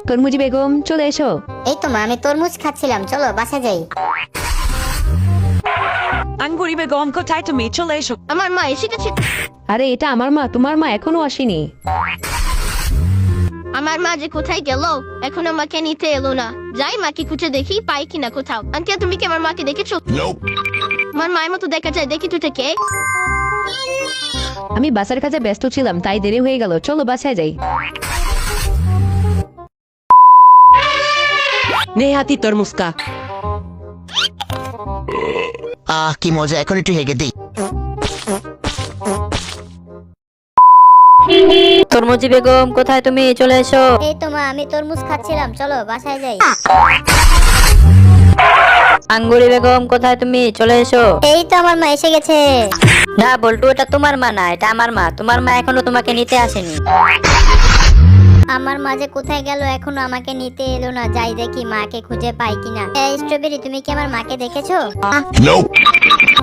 তরমুজি বেগম চলে এসো। এই তো মা, আমি তরমুজ খাচ্ছিলাম, চলো বাসা যাই। আঙ্গুরি বেগম কোথায় তুমি? চলে এসো। আমার মা এসে গেছে। আরে এটা আমার মা, তোমার মা এখনো আসেনি। আমার মা যে কোথায় গেল, এখন আমাকে নিতে এলো না। যাই মাকে খুঁজে দেখি পাই কিনা কোথাও। আন্টি তুমি কি আমার মাকে দেখেছো? আমার মায়ের মতো দেখা যায়, দেখি তো কে। আমি বাসার কাজে ব্যস্ত ছিলাম তাই দেরি হয়ে গেল, চলো বাসায় যাই। নেহাতি তরমুজকা। কি মজা, এখন একটু হেগে দিই। তরমুজি বেগম কোথায় তুমি? চলে এসো। এই তো মা, আমি তরমুজ খাচ্ছিলাম, চলো বাসায় যাই। আঙ্গুরি বেগম কোথায় তুমি? চলে এসো। এই তো আমার মা এসে গেছে। না বল্টু, এটা তোমার মা না, এটা আমার মা। তোমার মা এখনো তোমাকে নিতে আসেনি। আমার মা যে কোথায় গেল, এখনো আমাকে নিতে এলো না। যাই দেখি মাকে খুঁজে পাই কিনা। এই স্ট্রবেরি, তুমি কি আমার মাকে দেখেছো?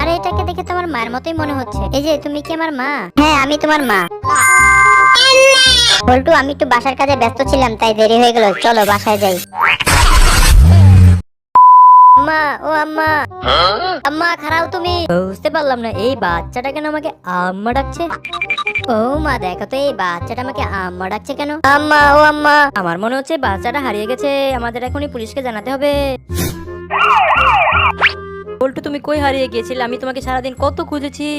আরে এটাকে দেখে তোমার মায়ের মতোই মনে হচ্ছে। এই যে তুমি কি আমার মা? হ্যাঁ আমি তোমার মা। বল্টু, আমি একটু বাসার কাজে ব্যস্ত ছিলাম তাই দেরি হয়ে গেল, চলো বাসায় যাই। আম্মা, ও আম্মা, আম্মা খারাও তুমি। বুঝতে পারলাম না, এই বাচ্চাটা কেন আমাকে আম্মা ডাকছে? ও মা, দেখো তো এই বাচ্চাটা আমাকে আম্মা ডাকছে কেন? আম্মা, ও আম্মা। আমার মনে হচ্ছে বাচ্চাটা হারিয়ে গেছে। আমাদের এখনই পুলিশকে জানাতে হবে। বল্টু, তুমি কই হারিয়ে গিয়েছিলে? আমি তোমাকে সারাদিন কত খুঁজেছি।